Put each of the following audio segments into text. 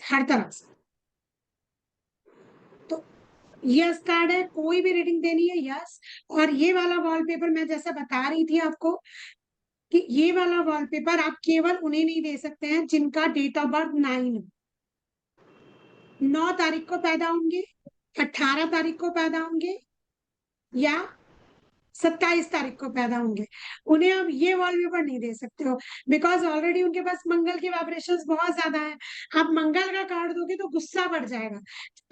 हर तरफ से। तो यस कार्ड है, कोई भी रीडिंग देनी है यस। और ये वाला वॉलपेपर मैं जैसा बता रही थी आपको कि ये वाला वॉलपेपर आप केवल उन्हें नहीं दे सकते हैं जिनका डेट ऑफ बर्थ 9 तारीख को पैदा होंगे, 18 तारीख को पैदा होंगे या 27 तारीख को पैदा होंगे। उन्हें आप ये वॉलपेपर नहीं दे सकते हो, बिकॉज ऑलरेडी उनके पास मंगल के वाइब्रेशंस बहुत ज्यादा है। आप मंगल का कार्ड दोगे तो गुस्सा बढ़ जाएगा,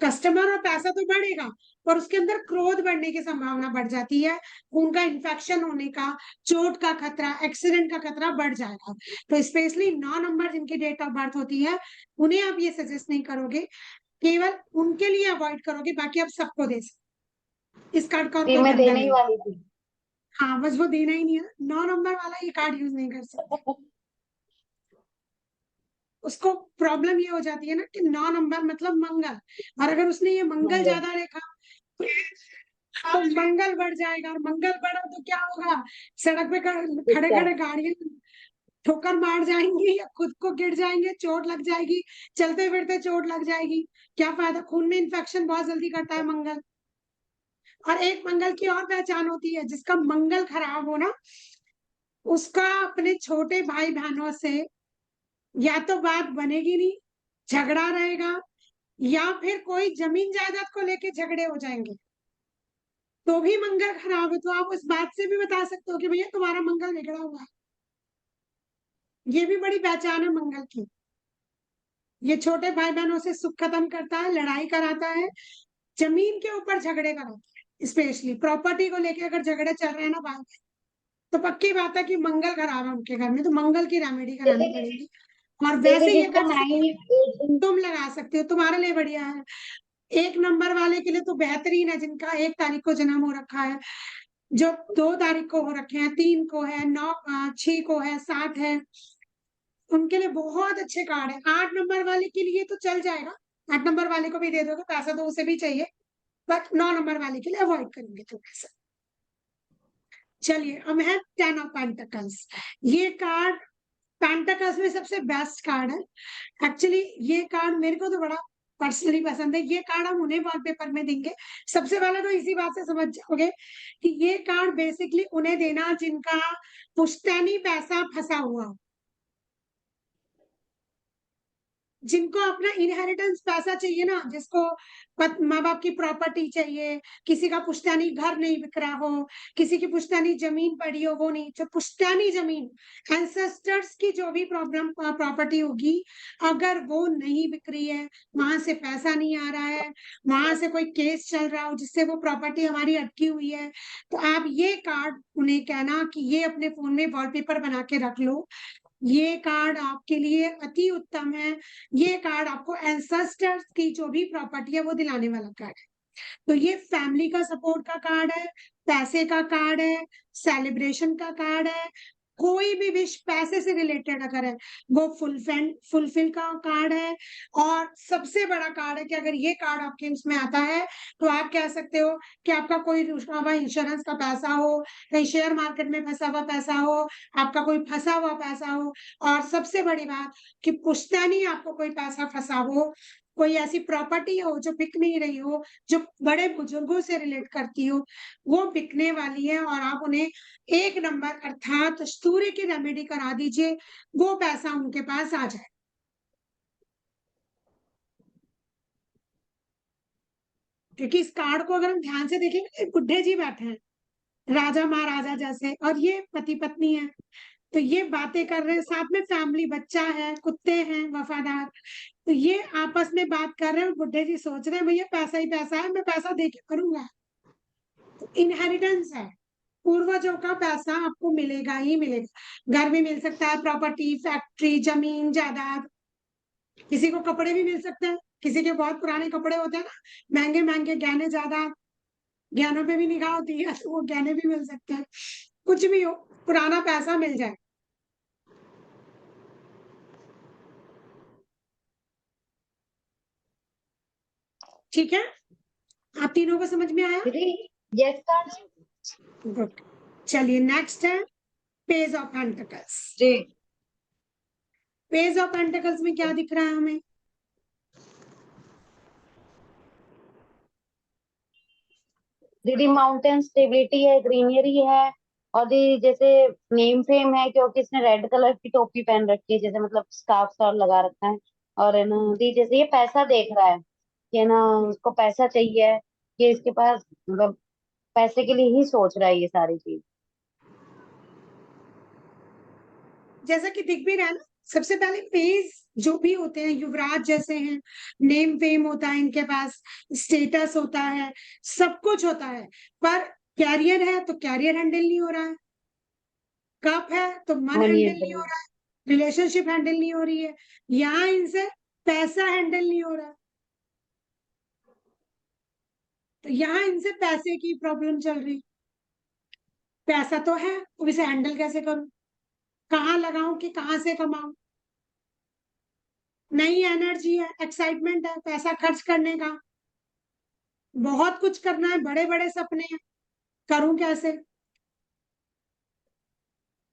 कस्टमर और पैसा तो बढ़ेगा, पर उसके अंदर क्रोध बढ़ने की संभावना बढ़ जाती है, खून का इन्फेक्शन होने का, चोट का खतरा, एक्सीडेंट का खतरा बढ़ जाएगा। तो स्पेशली 9 नंबर जिनकी डेट ऑफ बर्थ होती है उन्हें आप ये सजेस्ट नहीं करोगे, केवल उनके लिए अवॉइड करोगे, बाकी आप सबको दे सकते। इस कार्ड का और ये कोई मैं फंडा देने ही नहीं। वाली थी। हाँ, बस वो देना ही नहीं है, 9 नंबर वाला ये कार्ड यूज नहीं कर सकते। उसको प्रॉब्लम ये हो जाती है ना कि 9 नंबर मतलब मंगल, और अगर उसने ये मंगल मंगल। ज्यादा देखा तो मंगल बढ़ जाएगा, और मंगल बढ़ा तो क्या होगा, सड़क पे खड़े गुस्सा। खड़े गाड़ियां ठोकर मार जाएंगी या खुद को गिर जाएंगे, चोट लग जाएगी, चलते फिरते चोट लग जाएगी, क्या फायदा। खून में इन्फेक्शन बहुत जल्दी करता है मंगल। और एक मंगल की और पहचान होती है, जिसका मंगल खराब हो ना, उसका अपने छोटे भाई बहनों से या तो बात बनेगी नहीं, झगड़ा रहेगा, या फिर कोई जमीन जायदाद को लेके झगड़े हो जाएंगे। तो भी मंगल खराब है तो आप उस बात से भी बता सकते हो कि भैया तुम्हारा मंगल बिगड़ा हुआ है। ये भी बड़ी पहचान है मंगल की। ये छोटे भाई बहनों से सुख खत्म करता है, लड़ाई कराता है, जमीन के ऊपर झगड़े कराता है, स्पेशली प्रॉपर्टी को लेके अगर झगड़े चल रहे हैं ना भाई, तो पक्की बात है कि मंगल खराब है उनके घर में, तो मंगल की रेमेडी करानी जैसे पड़ेगी। और जैसे वैसे ये जिसका कर सकते नाइन हो, एट। तुम लगा सकते हो, तुम्हारे लिए बढ़िया है। 1 नंबर वाले के लिए तो बेहतरीन है, जिनका 1 तारीख को जन्म हो रखा है, जो 2 तारीख को हो रखे हैं, 3 को है, 9 6 को है, 7 है, उनके लिए बहुत अच्छे कार्ड है। 8 नंबर वाले के लिए तो चल जाएगा, 8 नंबर वाले को भी दे दोगे, पैसा तो उसे भी चाहिए, बट 9 नंबर वाले के लिए अवॉइड करेंगे थोड़ा सा। चलिए, अब है 10 ऑफ पेंटिकल्स। ये कार्ड पेंटिकल्स में सबसे बेस्ट कार्ड है। एक्चुअली ये कार्ड मेरे को तो बड़ा पर्सनली पसंद है। ये कार्ड हम उन्हें वॉलपेपर में देंगे। सबसे पहले तो इसी बात से समझ जाओगे कि ये कार्ड बेसिकली उन्हें देना जिनका पुश्तैनी पैसा फंसा हुआ हो, जिनको अपना इनहेरिटेंस पैसा चाहिए ना, जिसको माँ बाप की प्रॉपर्टी चाहिए, किसी का पुश्तैनी घर नहीं बिक रहा हो, किसी की पुश्तैनी जमीन पड़ी हो, वो नहीं, जो पुश्तैनी जमीन, एंसेस्टर्स की जो भी प्रॉपर्टी होगी, अगर वो नहीं बिक रही है, वहां से पैसा नहीं आ रहा है, वहां से कोई केस चल रहा हो जिससे वो प्रॉपर्टी हमारी अटकी हुई है, तो आप ये कार्ड उन्हें कहना कि ये अपने फोन में वॉलपेपर बना के रख लो। ये कार्ड आपके लिए अति उत्तम है। ये कार्ड आपको एंसेस्टर्स की जो भी प्रॉपर्टी है वो दिलाने वाला कार्ड है। तो ये फैमिली का सपोर्ट का कार्ड है, पैसे का कार्ड है, सेलिब्रेशन का कार्ड है, कोई भी विश पैसे से रिलेटेड अगर है वो फुलफिल का कार्ड है। और सबसे बड़ा कार्ड है कि अगर ये कार्ड आपके उसमें आता है तो आप कह सकते हो कि आपका कोई रुका हुआ इंश्योरेंस का पैसा हो, कहीं शेयर मार्केट में फंसा हुआ पैसा हो, आपका कोई फंसा हुआ पैसा हो, और सबसे बड़ी बात कि पुश्तैनी आपको कोई पैसा फंसा हो, कोई ऐसी प्रॉपर्टी हो जो बिक नहीं रही हो, जो बड़े बुजुर्गों से रिलेट करती हो, वो बिकने वाली है, और आप उन्हें 1 नंबर अर्थात सूर्य की रेमेडी करा दीजिए, वो पैसा उनके पास आ जाए। क्योंकि इस कार्ड को अगर हम ध्यान से देखेंगे, बुढ़े जी बैठे हैं राजा महाराजा जैसे, और ये पति पत्नी है, तो ये बातें कर रहे हैं, साथ में फैमिली, बच्चा है, कुत्ते हैं वफादार, तो ये आपस में बात कर रहे हैं, और बुढ़े जी सोच रहे हैं भैया पैसा ही पैसा है, मैं पैसा दे के करूंगा। तो इनहेरिटेंस है, पूर्वजों का पैसा आपको मिलेगा ही मिलेगा। घर भी मिल सकता है, प्रॉपर्टी, फैक्ट्री, जमीन जायदाद, किसी को कपड़े भी मिल सकते हैं, किसी के बहुत पुराने कपड़े होते हैं ना, महंगे महंगे गहने, ज्यादा गहनों पे भी निगाह होती है, तो वो गहने भी मिल सकते हैं। कुछ भी हो, पुराना पैसा मिल जाए। ठीक है, आप तीनों को समझ में आया? दीदी, यस कार्ड। गुड। चलिए, नेक्स्ट है पेज ऑफ पेंटिकल्स। जी। पेज ऑफ पेंटिकल्स में क्या दिख रहा है हमें? दीदी माउंटेन स्टेबिलिटी है, ग्रीनरी है, और दीदी जैसे नेम फेम है क्योंकि इसने रेड कलर की टोपी पहन रखी है, जैसे मतलब स्कार्फ और लगा रखा है। और है ना दीदी, जैसे ये पैसा देख रहा है कि है ना उसको पैसा चाहिए, ये इसके पास मतलब पैसे के लिए ही सोच रहा है ये सारी चीज। जैसा कि दिख भी रहा है ना, सबसे पहले पेज जो भी होते हैं युवराज जैसे हैं, नेम फेम होता है इनके पास, स्टेटस होता है, सब कुछ होता है, पर कैरियर है तो कैरियर हैंडल नहीं हो रहा है, कप है तो मन मनी हैंडल नहीं एंटल। हो रहा है, रिलेशनशिप हैंडल नहीं हो रही है, यहाँ इनसे पैसा हैंडल नहीं हो रहा है, तो यहाँ इनसे पैसे की प्रॉब्लम चल रही है। पैसा तो है, अब इसे हैंडल कैसे करूं, कहाँ लगाऊं कि कहाँ से कमाऊं, नई एनर्जी है, एक्साइटमेंट है पैसा खर्च करने का, बहुत कुछ करना है, बड़े बड़े सपने हैं, करूं कैसे।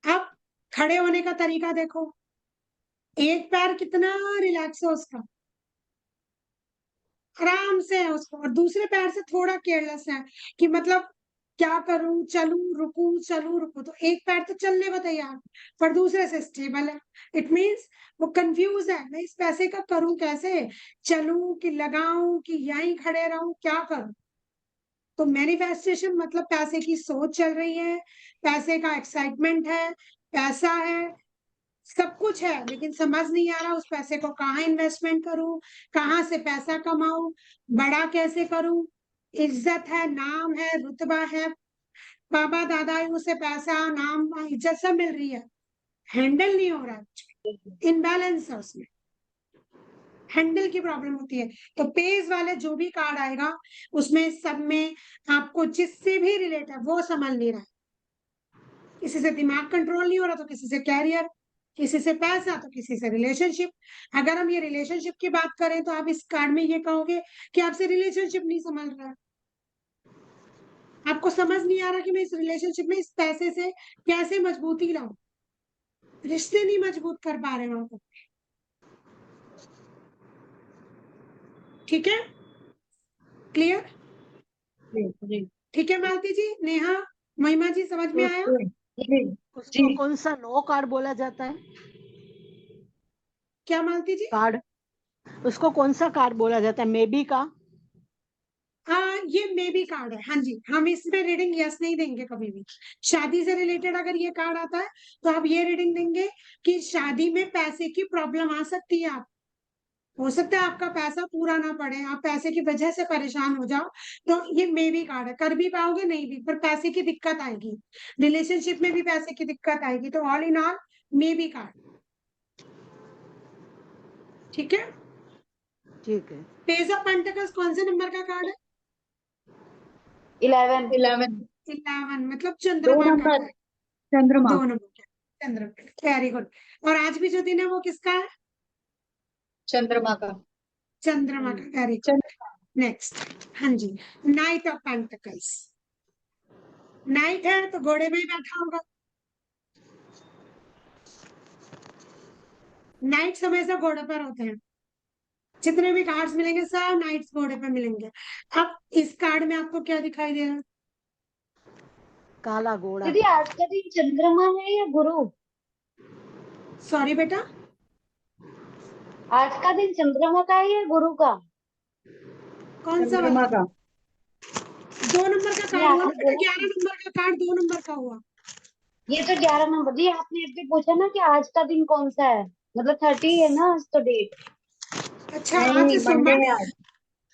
अब खड़े होने का तरीका देखो, एक पैर कितना रिलैक्स है उसका, आराम से है उसको, और दूसरे पैर से थोड़ा केयरलेस है कि मतलब क्या करूं, चलूं रुकूं चलूं रुकूं, तो एक पैर तो चलने को तैयार पर दूसरे से स्टेबल है। इट मीन्स वो कंफ्यूज है, मैं इस पैसे का करूं कैसे, चलूं कि लगाऊं कि यहीं खड़े रहूं, क्या करूं। तो मैनिफेस्टेशन मतलब पैसे की सोच चल रही है, पैसे का एक्साइटमेंट है, पैसा है, सब कुछ है, लेकिन समझ नहीं आ रहा उस पैसे को कहाँ इन्वेस्टमेंट करूं, कहाँ से पैसा कमाऊं, बड़ा कैसे करूं। इज्जत है, नाम है, रुतबा है, बाबा दादाओं से पैसा नाम इज्जत सब मिल रही है, हैंडल नहीं हो रहा है, इनबैलेंस है उसमें, हैंडल की प्रॉब्लम होती है। तो पेज वाले जो भी कार्ड आएगा उसमें सब में आपको जिससे भी रिलेट है वो समझ नहीं रहा है, किसी से दिमाग कंट्रोल नहीं हो रहा तो किसी से कैरियर, किसी से पैसा तो किसी से रिलेशनशिप। अगर हम ये रिलेशनशिप की बात करें तो आप इस कार्ड में ये कहोगे कि आपसे रिलेशनशिप नहीं समझ रहा है, आपको समझ नहीं आ रहा कि मैं इस रिलेशनशिप में इस पैसे से कैसे मजबूती लाऊं, रिश्ते नहीं मजबूत कर पा रहे वहां पर। ठीक है, क्लियर। जी ठीक है मालती जी, नेहा, महिमा जी, समझ में आया। जी उसको कौन सा नो कार्ड बोला जाता है? क्या मालती जी। कार्ड, उसको कौन सा कार्ड बोला जाता है? मे बी का? हाँ, ये मे बी कार्ड है, हाँ जी, हम इसमें रीडिंग यस नहीं देंगे कभी भी। शादी से रिलेटेड अगर ये कार्ड आता है तो आप ये रीडिंग देंगे कि शादी में पैसे की प्रॉब्लम आ सकती है, आप हो सकता है आपका पैसा पूरा ना पड़े, आप पैसे की वजह से परेशान हो जाओ, तो ये मे बी कार्ड है, कर भी पाओगे नहीं भी, पर पैसे की दिक्कत आएगी, रिलेशनशिप में भी पैसे की दिक्कत आएगी, तो all in all may be card. ठीक है। ठीक है। पेज ऑफ पेंटिकल्स कौन से नंबर का कार्ड है? 11। 11। 11 मतलब दो चंद्रमा का नंबर कार्ड, चंद्रमा। 2 नंबर का, चंद्रमा, वेरी गुड। और आज भी जो दिन है वो किसका है? चंद्रमा का। चंद्रमा का, वेरी गुड। चंद्रमा। नेक्स्ट, हाँ जी, नाइट ऑफ पेंटिकल्स, नाइट है तो घोड़े में ही बैठा होगा, नाइट्स हमेशा घोड़े पर होते हैं, जितने भी कार्ड्स मिलेंगे सब नाइट्स घोड़े पे मिलेंगे। अब इस कार्ड में आपको क्या दिखाई दे रहा है? काला घोड़ा। दीदी आज का दिन चंद्रमा है या गुरु? सॉरी बेटा, आज का दिन चंद्रमा का है या गुरु का? कौन सा वाला? चंद्रमा का। 2 नंबर का ये कार्ड हुआ ना आपने बेटा, बोला, 11 नंबर का कार्ड 2 नंबर का हुआ। ये तो 11 नंबर। जी आपने अभी पूछा ना कि आज का दिन कौन सा है, मतलब 30 है ना आज तो डेट। अच्छा, आज नहीं, मंडे सोमवार है है, आज।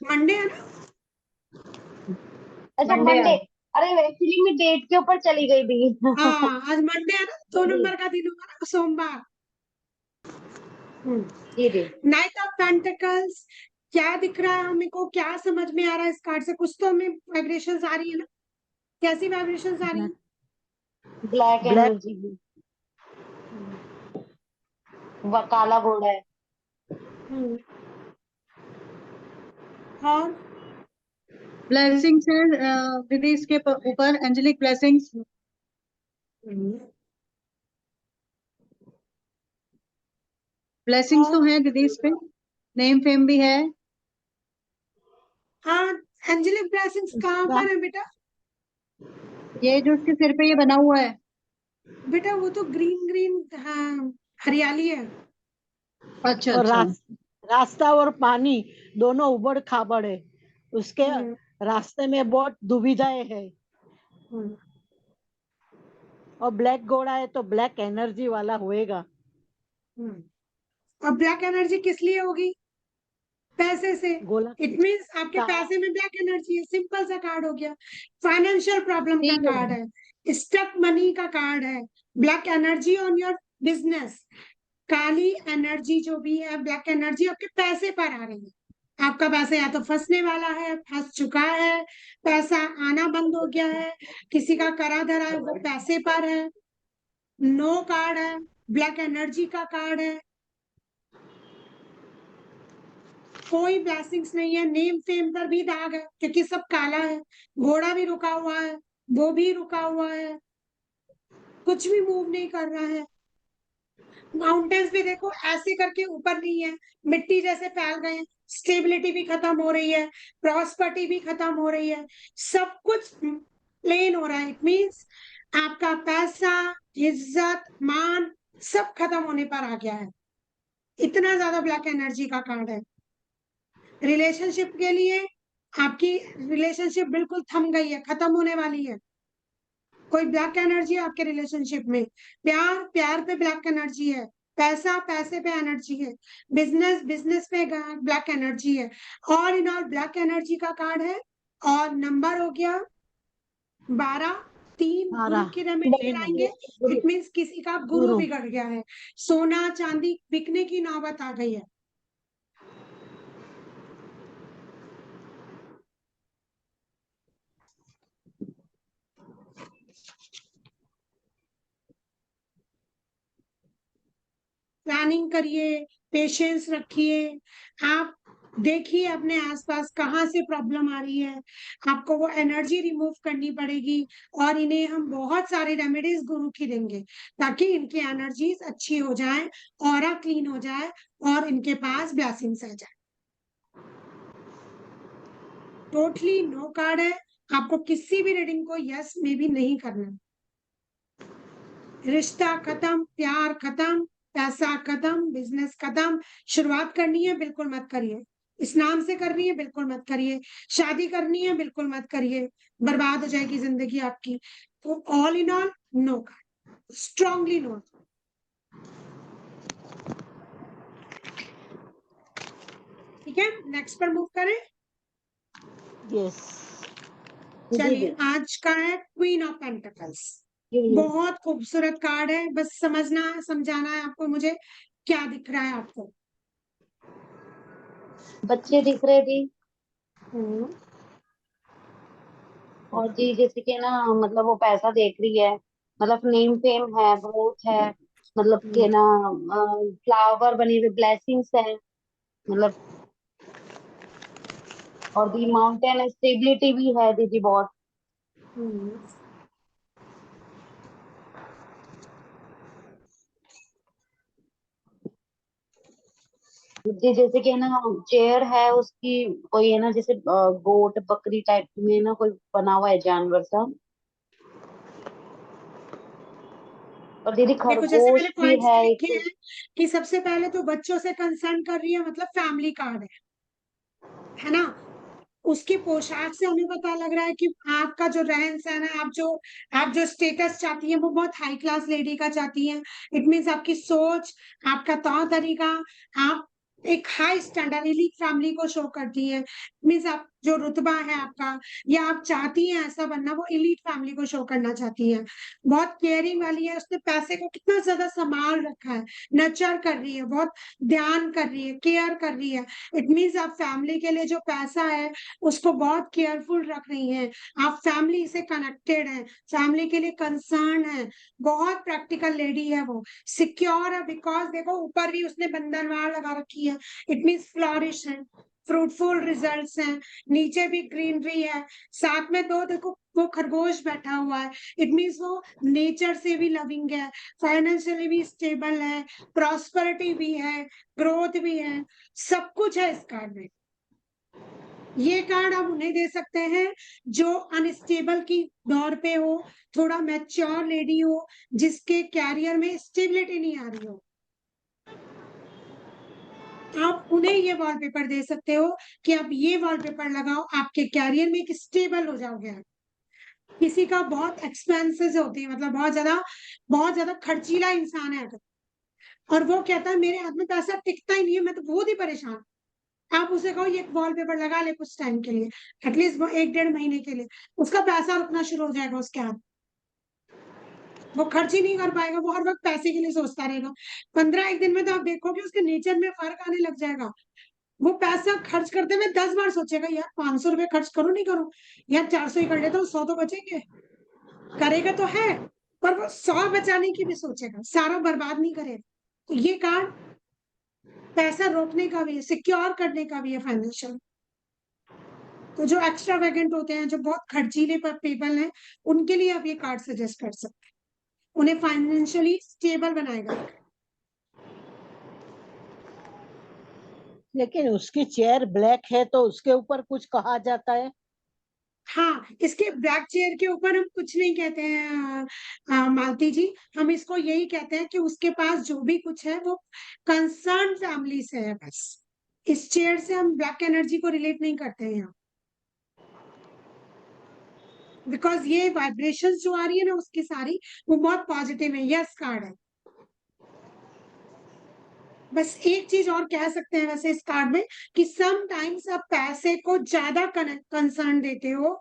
मंडे है ना। अच्छा मंडे मंडे। आज। अरे एक्चुअली मैं डेट के ऊपर चली गई थी। हाँ, आज मंडे है ना, दो जी नंबर का दिन होगा ना, सोमवार। जी जी। नाइट ऑफ पेंटिकल्स, क्या दिख रहा है हमें को, क्या समझ में आ रहा है इस कार्ड से, कुछ तो हमें वाइब्रेशंस आ रही है ना, कैसी वाइब्रेशंस आ रही है? Black black. एनर्जी की। काला घोड़ा है। हम्म, और ब्लेसिंग्स है दीदी, इसके ऊपर एंजेलिक ब्लेसिंग्स। ब्लेसिंग्स तो और है दीदी इस पे, नेम फेम भी है। हाँ, एंजेलिक ब्लेसिंग्स कहाँ पर है बेटा? ये जो उसके सिर पे ये बना हुआ है, बेटा वो तो ग्रीन ग्रीन, हाँ, हरियाली है। अच्छा और अच्छा। रास्ता और पानी दोनों उबड़ खाबड़ है। उसके हम्म, रास्ते में बहुत दुविधाएं है। हम्म। और ब्लैक घोड़ा है तो ब्लैक एनर्जी वाला होएगा। और ब्लैक एनर्जी किस लिए होगी? पैसे से। गोला इट मीन्स आपके काला। पैसे में ब्लैक एनर्जी है, सिंपल सा कार्ड हो गया। फाइनेंशियल प्रॉब्लम का ठीक कार्ड है। है, स्टक मनी का कार्ड है, black energy on your business. Kali energy जो भी है, ब्लैक एनर्जी आपके पैसे पर आ रही है। आपका पैसा या तो फंसने वाला है, फंस चुका है, पैसा आना बंद हो गया है, किसी का करा धरा है वो पैसे पर है। नो कार्ड है, ब्लैक एनर्जी का कार्ड है। कोई ब्लेसिंग्स नहीं है, नेम फेम पर भी दाग है क्योंकि सब काला है। घोड़ा भी रुका हुआ है, वो भी रुका हुआ है, कुछ भी मूव नहीं कर रहा है। माउंटेन्स भी देखो ऐसे करके ऊपर नहीं है, मिट्टी जैसे फैल गए हैं। स्टेबिलिटी भी खत्म हो रही है, प्रॉस्पर्टी भी खत्म हो रही है, सब कुछ प्लेन हो रहा है। इट मीन्स आपका पैसा, इज्जत, मान सब खत्म होने पर आ गया है। इतना ज्यादा ब्लैक एनर्जी का कार्ड है। रिलेशनशिप के लिए आपकी रिलेशनशिप बिल्कुल थम गई है, खत्म होने वाली है। कोई ब्लैक एनर्जी है आपके रिलेशनशिप में? प्यार, प्यार पे ब्लैक एनर्जी है। पैसा, पैसे पे एनर्जी है। बिजनेस, बिजनेस पे ब्लैक एनर्जी है। All in all black energy का कार्ड है। और नंबर हो गया 12। 3 हमारा गुरु की रेमेडी तीन है। कराएंगे। गुरु। इट मीन्स किसी का गुरु गुरु। बिगड़ गया है, सोना चांदी बिकने की नौबत आ गई है। प्लानिंग करिए, पेशेंस रखिए। आप देखिए अपने आसपास कहाँ से प्रॉब्लम आ रही है, आपको वो एनर्जी रिमूव करनी पड़ेगी। और इन्हें हम बहुत सारे रेमेडीज गुरु की देंगे ताकि इनकी एनर्जीज अच्छी हो जाए, ऑरा क्लीन हो जाए और इनके पास ब्लेसिंग्स आ जाए। टोटली नो कार्ड है, आपको किसी भी रीडिंग को यस में भी नहीं करना। रिश्ता खत्म, प्यार खत्म, पैसा खत्म, बिजनेस खत्म। शुरुआत करनी है बिल्कुल मत करिए, स्नान से करनी है बिल्कुल मत करिए, शादी करनी है बिल्कुल मत करिए, बर्बाद हो जाएगी जिंदगी आपकी। तो all in all no, strongly no. ठीक है, नेक्स्ट पर मूव करें। यस। जी चलिए, जी आज का है क्वीन ऑफ पेंटिकल्स। जी जी। बहुत खूबसूरत कार्ड है, बस समझना समझाना है आपको मुझे क्या दिख रहा है आपको। बच्चे दिख रहे थे। हम्म, और जी जैसे कि ना मतलब वो पैसा देख रही है, मतलब नेम फेम है, ग्रोथ है, मतलब कि हम्म, ना फ्लावर बने हुए ब्लेसिंग्स है, मतलब। और दी माउंटेन स्टेबिलिटी भी है दीदी बहुत। हम्म। जी जैसे कि ना चेयर है उसकी, कोई है ना जैसे गोट बकरी टाइप में ना कोई बना हुआ है जानवर सा। और दीदी देखो जैसे मैंने खरगोश भी पॉइंट्स है में लिखे एक। हैं कि सबसे पहले तो बच्चों से कंसर्न कर रही है, मतलब फैमिली कार्ड है ना। उसकी पोशाक से हमें पता लग रहा है कि आपका जो रहन सहन है, आप जो स्टेटस चाहती हैं वो बहुत हाई क्लास लेडी का चाहती हैं। इट मीन्स आपकी सोच, आपका तौर तरीका, आप एक हाई स्टैंडर्ड एलीट फैमिली को शो करती है। मीन्स आप जो रुतबा है आपका, या आप चाहती हैं ऐसा बनना, वो एलीट फैमिली को शो करना चाहती है। बहुत केयरिंग वाली है, उसने पैसे को कितना ज्यादा संभाल रखा है, नर्चर कर रही है, बहुत ध्यान कर रही है, केयर कर रही है। इट मीन्स आप फैमिली के लिए जो पैसा है उसको बहुत केयरफुल रख रही हैं। आप फैमिली से कनेक्टेड हैं, फैमिली के लिए कंसर्न है। बहुत प्रैक्टिकल लेडी है वो, सिक्योर है। बिकॉज देखो ऊपर भी उसने बंधनवार लगा रखी है, इट मीन्स फ्लॉरिश है, फ्रूटफुल रिजल्ट्स हैं। नीचे भी ग्रीनरी है, साथ में दो देखो वो खरगोश बैठा हुआ है। इट मीन्स वो नेचर से भी लविंग है, फाइनेंशियली भी स्टेबल है, प्रॉस्पेरिटी भी है, ग्रोथ भी है, सब कुछ है इस कार्ड में। ये कार्ड आप उन्हें दे सकते हैं जो अनस्टेबल की दौर पे हो, थोड़ा मैच्योर लेडी हो, जिसके कैरियर में स्टेबिलिटी नहीं आ रही हो। आप उन्हें ये वॉलपेपर दे सकते हो कि आप ये वॉलपेपर लगाओ, आपके कैरियर में एक स्टेबल हो जाओगे आप। किसी का बहुत एक्सपेंसेस होती है, मतलब बहुत ज्यादा खर्चीला इंसान है अगर, और वो कहता है मेरे हाथ में पैसा टिकता ही नहीं है, मैं तो बहुत ही परेशान। आप उसे कहो ये वॉलपेपर लगा ले कुछ टाइम के लिए, एटलीस्ट वो 1 डेढ़ महीने के लिए, उसका पैसा रुकना शुरू हो जाएगा उसके हाथ। वो खर्च ही नहीं कर पाएगा, वो हर वक्त पैसे के लिए सोचता रहेगा। 15 एक दिन में तो आप देखोगे उसके नेचर में फर्क आने लग जाएगा। वो पैसा खर्च करते हुए 10 बार सोचेगा, यार 500 रुपए खर्च करूं नहीं करूं, यार 400 ही कर लेता हूँ, 100 तो बचेंगे। करेगा तो है, पर वो 100 बचाने की भी सोचेगा, सारा बर्बाद नहीं करेगा। तो ये कार्ड पैसा रोकने का भी है, सिक्योर करने का भी है फाइनेंशियल। तो जो एक्स्ट्रा वैकेंट होते हैं, जो बहुत खर्चीले पीपल हैं, उनके लिए आप ये कार्ड सजेस्ट कर सकते हैं, उन्हें फाइनेंशियली स्टेबल बनाएगा। लेकिन उसकी चेयर ब्लैक है तो उसके ऊपर कुछ कहा जाता है? हाँ, इसके ब्लैक चेयर के ऊपर हम कुछ नहीं कहते हैं मालती जी, हम इसको यही कहते हैं कि उसके पास जो भी कुछ है वो कंसर्न फैमिली से है बस। इस चेयर से हम ब्लैक एनर्जी को रिलेट नहीं करते हैं यहाँ, बिकॉज ये वाइब्रेशंस जो आ रही है ना उसकी सारी, वो बहुत पॉजिटिव है। यस कार्ड है। बस एक चीज और कह सकते हैं वैसे इस कार्ड में, कि समटाइम्स आप पैसे को ज्यादा कंसर्न देते हो,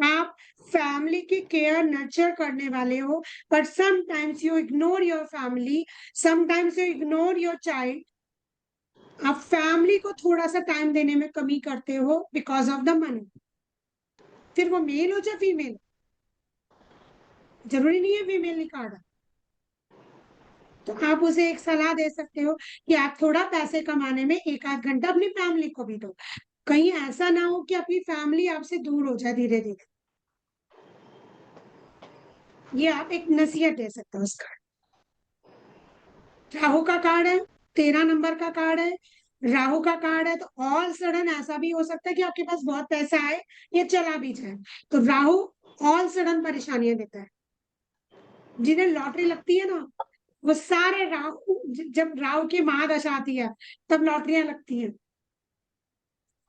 आप फैमिली की केयर नर्चर करने वाले हो, but sometimes you ignore your family, sometimes you ignore your child. आप फैमिली को थोड़ा सा टाइम देने में कमी करते हो बिकॉज ऑफ द मनी। फिर वो मेल हो चाहे फीमेल, जरूरी नहीं है फीमेल ही कार्ड है। तो आप उसे एक सलाह दे सकते हो कि आप थोड़ा पैसे कमाने में 1 आध घंटा अपनी फैमिली को भी दो। कहीं ऐसा ना हो कि अपनी फैमिली आपसे दूर हो जाए धीरे धीरे। ये आप एक नसीहत दे सकते हो उसका। राहु का कार्ड है, 13 नंबर का कार्ड है। राहु का कार्ड है तो ऑल सडन ऐसा भी हो सकता है कि आपके पास बहुत पैसा आए, ये चला भी जाए। तो राहु ऑल सडन परेशानियां देता है। जिन्हें लॉटरी लगती है ना, वो सारे राहु, जब राहु की महादशा आती है तब लॉटरियां लगती हैं।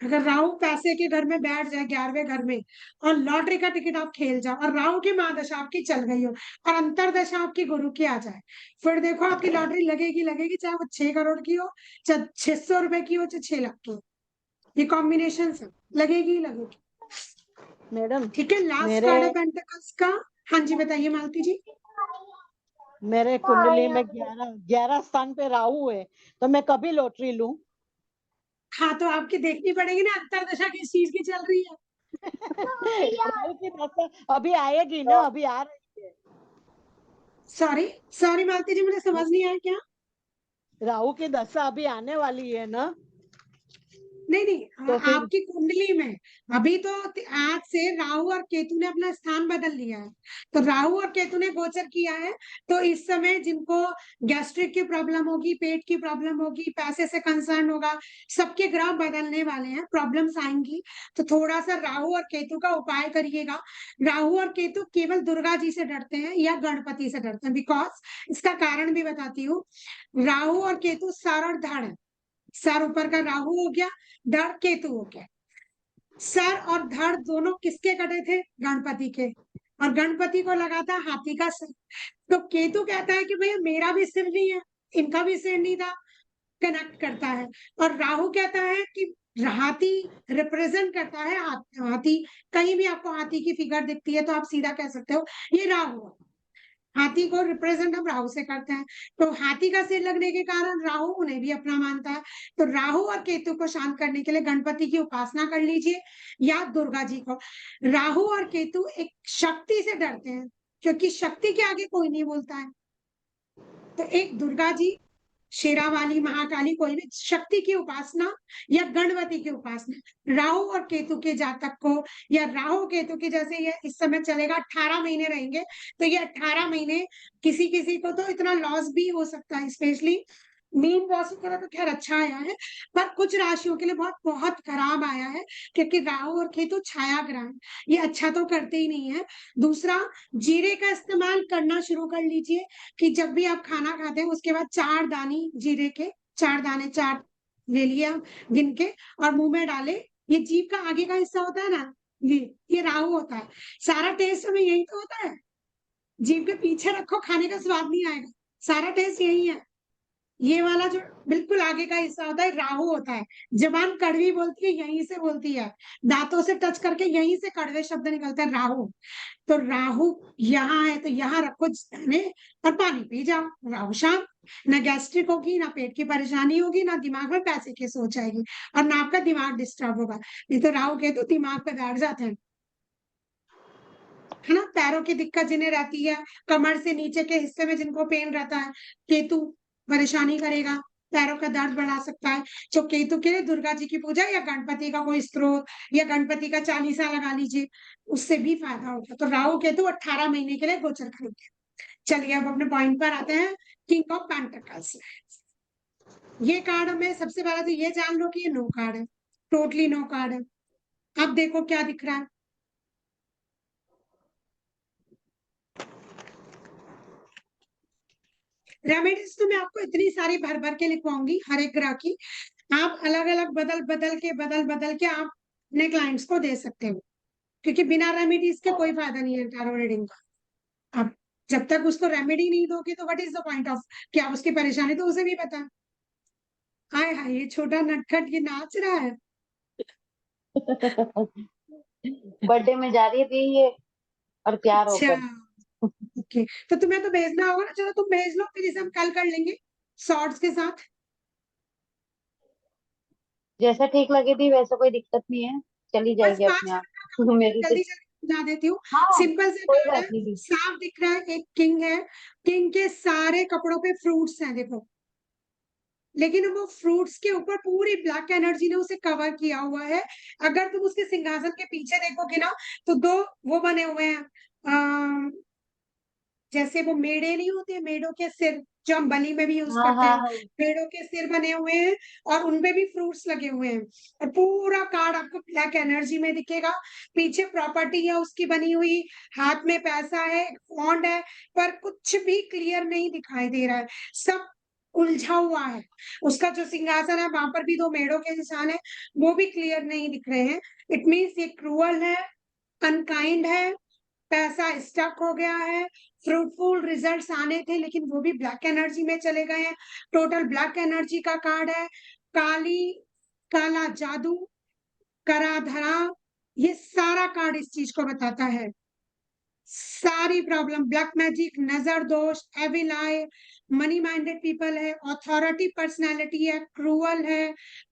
अगर राहु पैसे के घर में बैठ जाए 11वें घर में, और लॉटरी का टिकट आप खेल जाओ, और राहु की महादशा आपकी चल गई हो, और अंतरदशा आपकी गुरु की आ जाए, फिर देखो आपकी लॉटरी लगेगी लगेगी, चाहे वो 6 करोड़ की हो, चाहे 600 रुपए की हो, चाहे 6 लाख की हो। ये कॉम्बिनेशन से लगेगी ही लगेगी। मैडम ठीक है, लास्ट मेरे कार्ड है पेंटिकल्स का। हाँ जी बताइए मालती जी। मेरे कुंडली में 11 स्थान पे राहु है, तो मैं कभी लॉटरी लूं? हाँ तो आपकी देखनी पड़ेगी ना अंतरदशा किस चीज की चल रही है। राहु की दशा अभी आएगी ना, अभी आ रही है। सॉरी सॉरी मालती जी, मुझे समझ नहीं आया क्या। राहु की दशा अभी आने वाली है ना, नहीं नहीं, तो फिर आपकी कुंडली में अभी तो आज से राहु और केतु ने अपना स्थान बदल लिया है। तो राहु और केतु ने गोचर किया है, तो इस समय जिनको गैस्ट्रिक की प्रॉब्लम होगी, पेट की प्रॉब्लम होगी, पैसे से कंसर्न होगा, सबके ग्रह बदलने वाले हैं, प्रॉब्लम्स आएंगी। तो थोड़ा सा राहु और केतु का उपाय करिएगा। राहु और केतु केवल दुर्गा जी से डरते हैं या गणपति से डरते हैं, बिकॉज इसका कारण भी बताती हूँ। राहु और केतु सर और धड़ है। सर ऊपर का राहु हो गया, धड़ केतु हो गया। सर और धड़ दोनों किसके कटे थे? गणपति के। और गणपति को लगा था हाथी का सिर। तो केतु कहता है कि भैया मेरा भी सिर नहीं है, इनका भी सिर नहीं था, कनेक्ट करता है। और राहु कहता है कि हाथी रिप्रेजेंट करता है, हाथी, कहीं भी आपको हाथी की फिगर दिखती है तो आप सीधा कह सकते हो ये राहु है। हाथी को रिप्रेजेंट हम राहु से करते हैं, तो हाथी का सिर लगने के कारण राहु उन्हें भी अपना मानता है। तो राहु और केतु को शांत करने के लिए गणपति की उपासना कर लीजिए या दुर्गा जी को। राहु और केतु एक शक्ति से डरते हैं, क्योंकि शक्ति के आगे कोई नहीं बोलता है। तो एक दुर्गा जी, शेरावाली, महाकाली, कोई भी शक्ति की उपासना या गणपति की उपासना राहु और केतु के जातक को, या राहु केतु की, जैसे ये इस समय चलेगा 18 महीने रहेंगे, तो ये 18 महीने किसी किसी को तो इतना लॉस भी हो सकता है, स्पेशली मीन राशि के लिए तो खैर अच्छा आया है, पर कुछ राशियों के लिए बहुत बहुत खराब आया है, क्योंकि राहु और केतु छाया ग्रह हैं, ये अच्छा तो करते ही नहीं है। दूसरा, जीरे का इस्तेमाल करना शुरू कर लीजिए, कि जब भी आप खाना खाते हैं उसके बाद 4 दानी जीरे के, 4 दाने 4 ले लिया गिन के और मुंह में डाले। ये जीभ का आगे का हिस्सा होता है ना, ये राहु होता है। सारा टेस्ट हमें यही तो होता है, जीभ के पीछे रखो खाने का स्वाद नहीं आएगा, सारा टेस्ट यही है। ये वाला जो बिल्कुल आगे का हिस्सा होता है राहु होता है। जबान कड़वी बोलती है, यहीं से बोलती है, दांतों से टच करके यहीं से कड़वे शब्द निकलते हैं, राहु। तो राहु यहाँ है तो यहाँ रखो दाने और पानी पी जाओ, राहु शांत। ना गैस्ट्रिक होगी, ना पेट की परेशानी होगी, ना दिमाग में पैसे की सोच आएगी, और ना आपका दिमाग डिस्टर्ब होगा। नहीं तो राहु केतु दिमाग पे बैठ जाते हैं, है ना। पैरों की दिक्कत जिन्हें रहती है, कमर से नीचे के हिस्से में जिनको पेन रहता है, केतु परेशानी करेगा, पैरों का दर्द बढ़ा सकता है। जो केतु के लिए दुर्गा जी की पूजा या गणपति का कोई स्त्रोत या गणपति का चालीसा लगा लीजिए, उससे भी फायदा होगा। तो राहु केतु 18 महीने के लिए गोचर करेंगे। चलिए अब अपने पॉइंट पर आते हैं, किंग ऑफ पेंटिकल्स। ये कार्ड में सबसे पहले तो ये जान लो कि ये नो कार्ड है, टोटली नो कार्ड है। अब देखो क्या दिख रहा है। रेमेडीज तो मैं आपको इतनी सारी भर भर के लिखवाऊंगी हर एक ग्रह की, आप अलग अलग बदल बदल के आप अपने क्लाइंट्स को दे सकते हो, क्योंकि बिना रेमेडीज के कोई फायदा नहीं है टैरो रीडिंग का। अब जब तक उसको रेमेडी नहीं दोगे तो what is the point of, कि आप उसकी परेशानी तो उसे भी पता। हाय हाय, ये छोटा नटखट ये नाच रहा है। बर्थडे में जा रही थी ये और तैयार अच्छा, होकर। ओके, तो तुम्हें तो भेजना होगा ना, चलो तुम भेज लो, फिर इसे हम कल कर लेंगे शॉर्ट्स के साथ। जैसा ठीक लगे थी वैसा कोई दिक्कत नहीं है, चली बस जाएगी 5 अपने आप। मिनट का काम है, मेरी तो जल्दी जल्दी समझा देती हूँ। हाँ, सिंपल से कोई कार्ड है, बात नहीं दी। साफ दिख रहा है, एक किंग है, किंग के सारे कपड़ों पे फ्रूट्स हैं देखो, लेकिन वो फ्रूट्स के ऊपर पूरी ब्लैक एनर्जी ने उसे कवर किया हुआ है। अगर तुम उसके सिंहासन के पीछे देखोगे ना, तो 2 वो बने हुए हैं, जैसे वो मेढ़े नहीं होते, मेढ़ों के सिर जो हम बलि में भी यूज हाँ करते हाँ हैं, हाँ। पेड़ों के सिर बने हुए हैं, और उनपे भी फ्रूट्स लगे हुए हैं, और पूरा कार्ड आपको ब्लैक एनर्जी में दिखेगा। पीछे प्रॉपर्टी है उसकी बनी हुई, हाथ में पैसा है, फॉन्ड है, पर कुछ भी क्लियर नहीं दिखाई दे रहा है, सब उलझा हुआ है। उसका जो सिंहासन है वहां पर भी 2 मेढ़ों के निशान है, वो भी क्लियर नहीं दिख रहे हैं। इट मीन्स ये क्रूअल है, अनकाइंड है, पैसा स्टक हो गया है, फ्रूटफुल रिजल्ट्स आने थे लेकिन वो भी ब्लैक एनर्जी में चले गए हैं। टोटल ब्लैक एनर्जी का कार्ड है। काली काला जादू, कराधरा, ये सारा कार्ड इस चीज को बताता है। सारी प्रॉब्लम, ब्लैक मैजिक, नजर दोष, एविल आई, मनी माइंडेड पीपल है, ऑथोरिटी पर्सनालिटी है, क्रूअल है,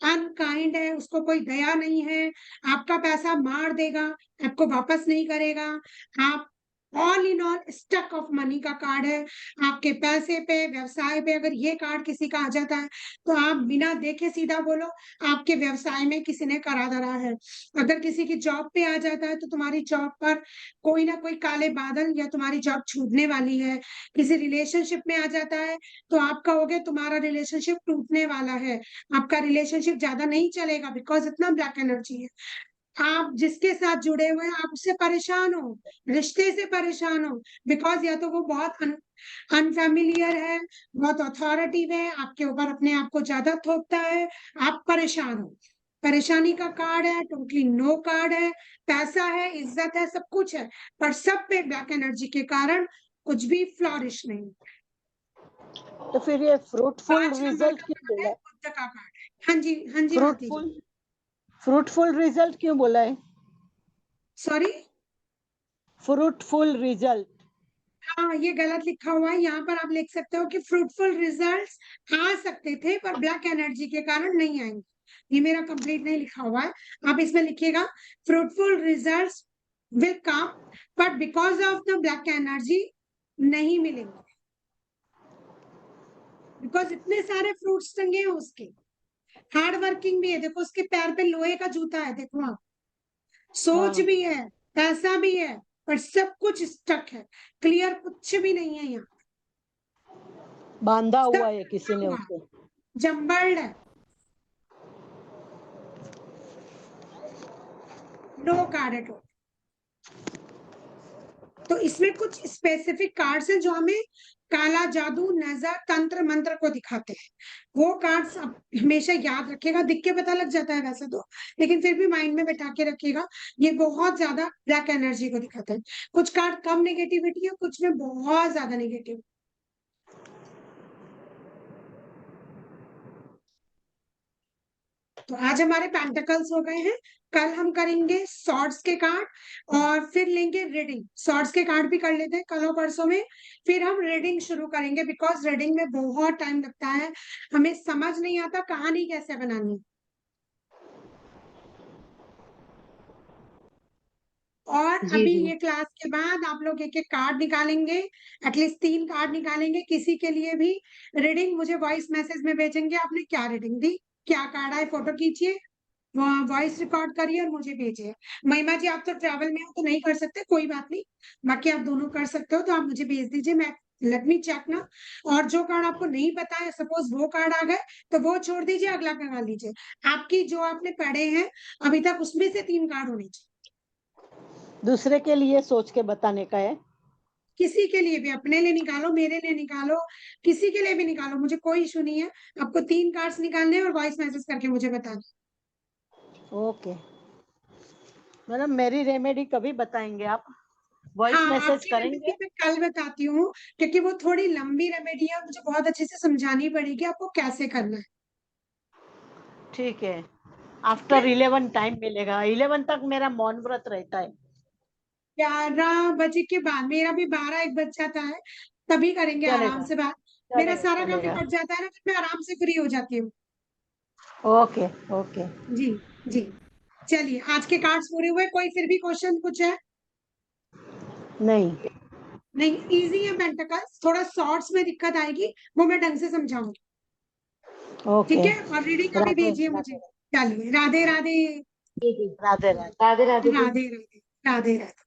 अनकाइंड है, उसको कोई दया नहीं है, आपका पैसा मार देगा, आपको वापस नहीं करेगा। आप all in all stuck of money का कार्ड है। आपके पैसे पे, व्यवसाय पे अगर ये कार्ड किसी का आ जाता है तो आप बिना देखे सीधा बोलो आपके व्यवसाय में किसी ने करा धरा है। अगर किसी की जॉब पे आ जाता है तो तुम्हारी जॉब पर कोई ना कोई काले बादल, या तुम्हारी जॉब छूटने वाली है। किसी रिलेशनशिप में आ जाता है तो आप कहोगे तुम्हारा रिलेशनशिप टूटने वाला है, आपका रिलेशनशिप ज्यादा नहीं चलेगा, बिकॉज इतना ब्लैक एनर्जी है। आप जिसके साथ जुड़े हुए हैं आप उससे परेशान हो, रिश्ते से परेशान हो, बिकॉज या तो वो बहुत अनफेमिलियर है, बहुत अथॉरिटिव है, आपके ऊपर अपने आप को ज्यादा थोपता है, आप परेशान हो। परेशानी का कार्ड है, टोटली नो कार्ड है। पैसा है, इज्जत है, सब कुछ है, पर सब पे ब्लैक एनर्जी के कारण कुछ भी फ्लॉरिश नहीं। तो फिर ये फ्रूटफुल 5 नंबर रिजल्ट का क्यों कार्ड है, बोला है? बुद्ध का कार्ड है। हाँ जी, हाँ जी भारती जी। फ्रूटफुल रिजल्ट क्यों बोला है? Sorry, fruitful result. हाँ ये गलत लिखा हुआ है, यहाँ पर आप लिख सकते हो कि फ्रूटफुल रिजल्ट्स आ सकते थे पर ब्लैक एनर्जी के कारण नहीं आएंगे। ये मेरा कंप्लीट नहीं लिखा हुआ है, आप इसमें लिखिएगा fruitful results will come but because of the black energy नहीं मिलेंगे, बिकॉज इतने सारे फ्रूट्स टंगे हैं उसके। हार्ड वर्किंग भी है, देखो उसके पैर पे लोहे का जूता है, देखो आप, सोच हाँ, भी है, पैसा भी है, पर सब कुछ स्टक है, क्लियर कुछ भी नहीं है यहाँ, बांधा हुआ सब है किसी ने हुआ। उसे। जम्बल्ड है, नो कार्ड एट ऑल। तो इसमें कुछ स्पेसिफिक कार्ड्स हैं जो हमें काला जादू, नजर, तंत्र, मंत्र को दिखाते हैं। वो कार्ड्स आप हमेशा याद रखिएगा, दिख के पता लग जाता है वैसे तो, लेकिन फिर भी माइंड में बैठा के रखिएगा। ये बहुत ज्यादा ब्लैक एनर्जी को दिखाते हैं। कुछ कार्ड कम नेगेटिविटी है, कुछ में बहुत ज्यादा नेगेटिव। तो आज हमारे पेंटिकल्स हो गए हैं। कल हम करेंगे सॉर्ड्स के कार्ड और फिर लेंगे रीडिंग। सॉर्ड्स के कार्ड भी कर लेते हैं कल और परसों में, फिर हम रीडिंग शुरू करेंगे, बिकॉज रीडिंग में बहुत टाइम लगता है, हमें समझ नहीं आता कहानी कैसे बनानी है। और जी अभी जी ये क्लास के बाद आप लोग एक एक कार्ड निकालेंगे, एटलीस्ट 3 कार्ड निकालेंगे। किसी के लिए भी रीडिंग मुझे वॉइस मैसेज में भेजेंगे, आपने क्या रीडिंग दी, क्या कार्ड आए, फोटो खींचिए, वॉइस रिकॉर्ड करिए और मुझे भेजिए। महिमा जी आप तो ट्रैवल में हो तो नहीं कर सकते, कोई बात नहीं, बाकी आप दोनों कर सकते हो, तो आप मुझे भेज दीजिए, मैं लेट मी चेक ना। और जो कार्ड आपको नहीं पता है, सपोज वो कार्ड आ गए तो वो छोड़ दीजिए, अगला लगा लीजिए। आपकी जो आपने पढ़े हैं अभी तक उसमें से 3 कार्ड होने चाहिए। दूसरे के लिए सोच के बताने का है। किसी के लिए भी, अपने लिए निकालो, मेरे लिए निकालो, किसी के लिए भी निकालो, मुझे कोई इशू नहीं है। आपको 3 कार्ड्स निकालने हैं और वॉइस मैसेज करके मुझे बताना। ओके मैडम, मेरी रेमेडी कभी बताएंगे आप? वॉइस हाँ, मैसेज आपकी करेंगे? रेमेडी मैं कल बताती हूँ, क्योंकि वो थोड़ी लंबी रेमेडी है, मुझे बहुत अच्छे से समझानी पड़ेगी आपको कैसे करना है। ठीक है, ठीक आफ्टर है, 11 टाइम मिलेगा। 11 तक मेरा मौन व्रत रहता है। 11 बजे के बाद, मेरा भी 12-1 बज जाता है, तभी करेंगे आराम चलेगा, से बात। मेरा चलेगा, सारा काम चलेगा। निपट जाता है ना, फिर मैं आराम से फ्री हो जाती हूँ। Okay okay. जी जी, चलिए आज के कार्ड्स पूरे हुए। कोई फिर भी क्वेश्चन कुछ है? नहीं। नहीं, इजी है पेंटाकल्स, थोड़ा शॉर्ट्स में दिक्कत आएगी, वो मैं ढंग से समझाऊंगी। ठीक ओके। है, और रीडिंग अभी राधे भेजिए मुझे। राधे। चलिए, राधे राधे। जी जी। राधे राधे। राधे राधे जी। राधे राधे। राधे राधे।